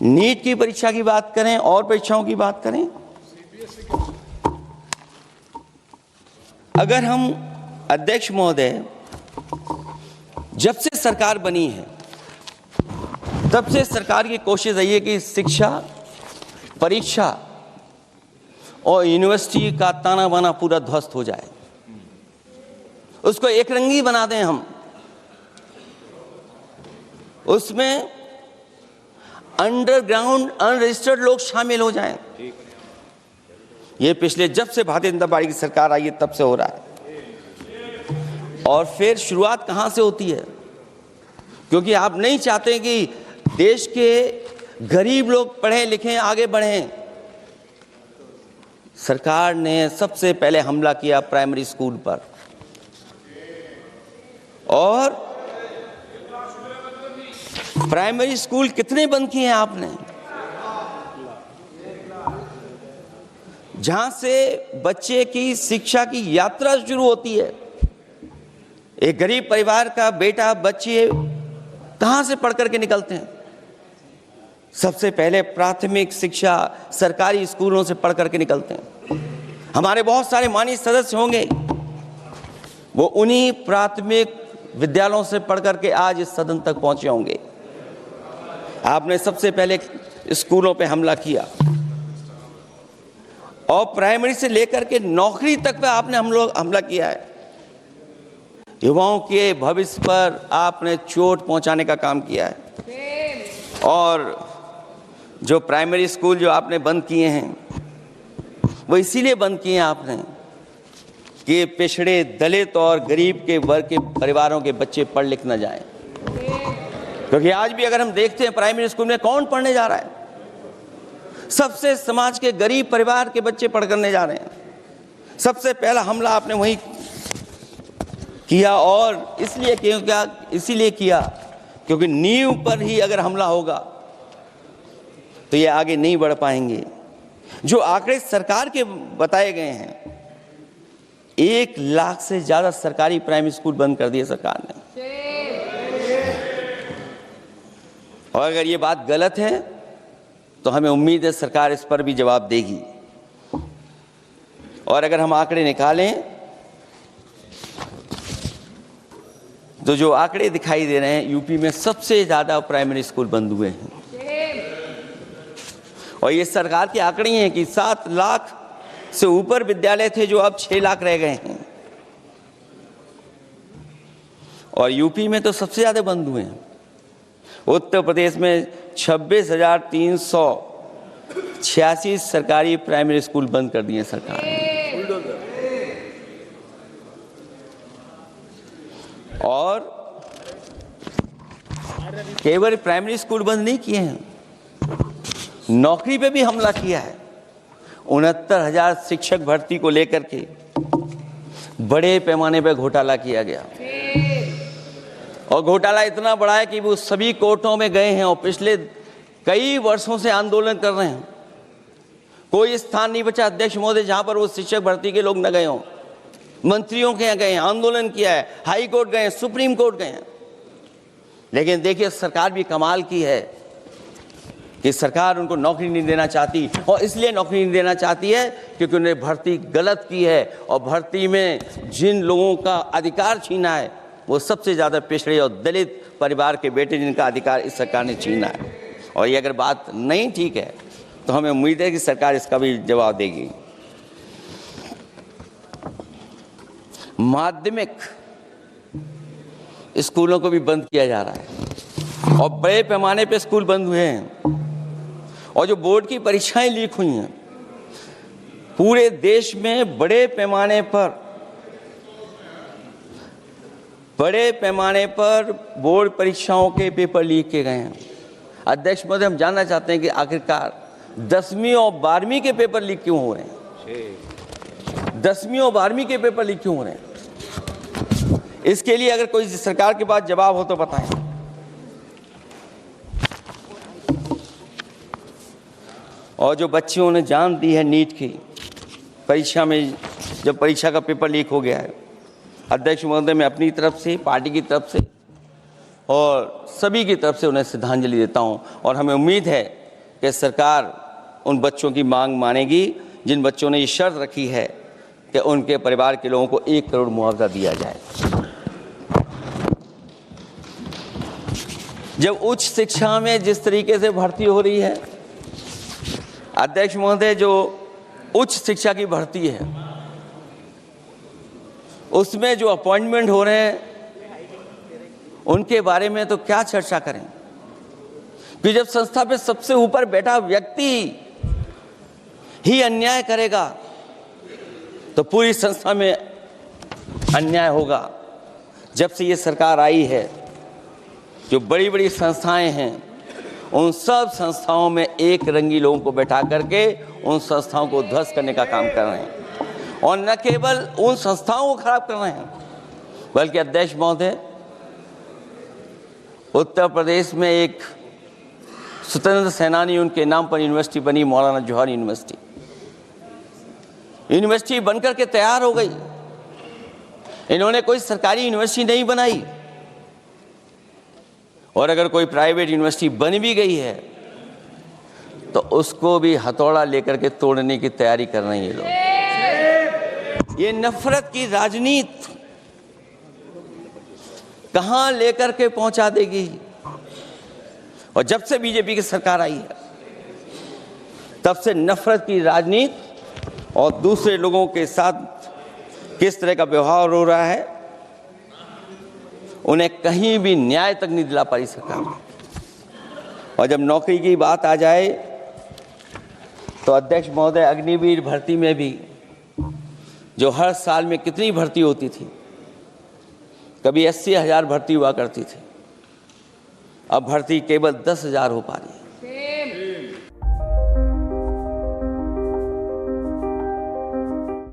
NEET की परीक्षा की बात करें और परीक्षाओं की बात करें, अगर हम अध्यक्ष महोदय, जब से सरकार बनी है तब से सरकार की कोशिश रही है कि शिक्षा, परीक्षा और यूनिवर्सिटी का ताना बाना पूरा ध्वस्त हो जाए, उसको एक रंगी बना दें हम, उसमें अंडरग्राउंड अनरजिस्टर्ड लोग शामिल हो जाएं। ये पिछले जब से भारतीय जनता पार्टी की सरकार आई है तब से हो रहा है। और फिर शुरुआत कहां से होती है? क्योंकि आप नहीं चाहते कि देश के गरीब लोग पढ़ें लिखें आगे बढ़ें। सरकार ने सबसे पहले हमला किया प्राइमरी स्कूल पर, और प्राइमरी स्कूल कितने बंद किए हैं आपने? जहां से बच्चे की शिक्षा की यात्रा शुरू होती है। एक गरीब परिवार का बेटा, बच्चे कहां से पढ़ करके निकलते हैं? सबसे पहले प्राथमिक शिक्षा सरकारी स्कूलों से पढ़ करके निकलते हैं। हमारे बहुत सारे माननीय सदस्य होंगे, वो उन्हीं प्राथमिक विद्यालयों से पढ़ करके आज इस सदन तक पहुंचे होंगे। आपने सबसे पहले स्कूलों पे हमला किया, और प्राइमरी से लेकर के नौकरी तक पे आपने हमला किया है। युवाओं के भविष्य पर आपने चोट पहुंचाने का काम किया है। और जो प्राइमरी स्कूल जो आपने बंद किए हैं, वो इसीलिए बंद किए हैं आपने कि पिछड़े, दलित और गरीब के वर्ग के परिवारों के बच्चे पढ़ लिख न जाएं। क्योंकि आज भी अगर हम देखते हैं प्राइमरी स्कूल में कौन पढ़ने जा रहा है? सबसे समाज के गरीब परिवार के बच्चे पढ़ करने जा रहे हैं। सबसे पहला हमला आपने वही किया, और इसीलिए किया क्योंकि नींव पर ही अगर हमला होगा तो ये आगे नहीं बढ़ पाएंगे। जो आंकड़े सरकार के बताए गए हैं, 1 लाख से ज्यादा सरकारी प्राइमरी स्कूल बंद कर दिए सरकार ने। और अगर ये बात गलत है तो हमें उम्मीद है सरकार इस पर भी जवाब देगी। और अगर हम आंकड़े निकालें तो जो आंकड़े दिखाई दे रहे हैं, यूपी में सबसे ज्यादा प्राइमरी स्कूल बंद हुए हैं। और ये सरकार के आंकड़े हैं कि 7 लाख से ऊपर विद्यालय थे जो अब 6 लाख रह गए हैं। और यूपी में तो सबसे ज्यादा बंद हुए हैं। उत्तर प्रदेश में 26,386 सरकारी प्राइमरी स्कूल बंद कर दिए सरकार ने। और केवल प्राइमरी स्कूल बंद नहीं किए हैं, नौकरी पे भी हमला किया है। 69,000 शिक्षक भर्ती को लेकर के बड़े पैमाने पर घोटाला किया गया। और घोटाला इतना बड़ा है कि वो सभी कोर्टों में गए हैं और पिछले कई वर्षों से आंदोलन कर रहे हैं। कोई स्थान नहीं बचा अध्यक्ष महोदय जहां पर वो शिक्षक भर्ती के लोग न गए हों। मंत्रियों के यहाँ गए हैं, आंदोलन किया है, हाई कोर्ट गए हैं, सुप्रीम कोर्ट गए हैं। लेकिन देखिए सरकार भी कमाल की है कि सरकार उनको नौकरी नहीं देना चाहती। और इसलिए नौकरी नहीं देना चाहती है क्योंकि उन्होंने भर्ती गलत की है, और भर्ती में जिन लोगों का अधिकार छीना है वो सबसे ज़्यादा पिछड़े और दलित परिवार के बेटे, जिनका अधिकार इस सरकार ने छीना है। और ये अगर बात नहीं ठीक है तो हमें उम्मीद है कि सरकार इसका भी जवाब देगी। माध्यमिक स्कूलों को भी बंद किया जा रहा है, और बड़े पैमाने पे स्कूल बंद हुए हैं। और जो बोर्ड की परीक्षाएं लीक हुई हैं, पूरे देश में बड़े पैमाने पर बोर्ड परीक्षाओं के पेपर लीक किए गए हैं। अध्यक्ष महोदय, हम जानना चाहते हैं कि आखिरकार 10वीं और 12वीं के पेपर लीक क्यों हो रहे हैं? 10वीं और 12वीं के पेपर लीक क्यों हो रहे हैं? इसके लिए अगर कोई सरकार के पास जवाब हो तो बताएं। और जो बच्चियों ने जान दी है नीट की परीक्षा में, जब परीक्षा का पेपर लीक हो गया है, अध्यक्ष महोदय, मैं अपनी तरफ से, पार्टी की तरफ से और सभी की तरफ से उन्हें श्रद्धांजलि देता हूं। और हमें उम्मीद है कि सरकार उन बच्चों की मांग मानेगी जिन बच्चों ने ये शर्त रखी है कि उनके परिवार के लोगों को 1 करोड़ मुआवजा दिया जाए। जब उच्च शिक्षा में जिस तरीके से भर्ती हो रही है, अध्यक्ष महोदय, जो उच्च शिक्षा की भर्ती है उसमें जो अपॉइंटमेंट हो रहे हैं उनके बारे में तो क्या चर्चा करें, कि जब संस्था पे सबसे ऊपर बैठा व्यक्ति ही अन्याय करेगा तो पूरी संस्था में अन्याय होगा। जब से ये सरकार आई है, जो बड़ी बड़ी संस्थाएं हैं उन सब संस्थाओं में एक रंगी लोगों को बैठा करके उन संस्थाओं को ध्वस्त करने का काम कर रहे हैं, और न केवल उन संस्थाओं को खराब कर रहे हैं बल्कि अध्यक्ष महोदय, उत्तर प्रदेश में एक स्वतंत्र सेनानी, उनके नाम पर यूनिवर्सिटी बनी, मौलाना जौहर यूनिवर्सिटी। यूनिवर्सिटी बनकर के तैयार हो गई। इन्होंने कोई सरकारी यूनिवर्सिटी नहीं बनाई, और अगर कोई प्राइवेट यूनिवर्सिटी बन भी गई है तो उसको भी हथौड़ा लेकर के तोड़ने की तैयारी कर रहे हैं ये लोग। ये नफरत की राजनीति कहां लेकर के पहुंचा देगी। और जब से बीजेपी की सरकार आई है तब से नफरत की राजनीति और दूसरे लोगों के साथ किस तरह का व्यवहार हो रहा है, उन्हें कहीं भी न्याय तक नहीं दिला पाई सरकार। और जब नौकरी की बात आ जाए तो अध्यक्ष महोदय, अग्निवीर भर्ती में भी जो हर साल में कितनी भर्ती होती थी, कभी 80,000 भर्ती हुआ करती थी, अब भर्ती केवल 10,000 हो पा रही है।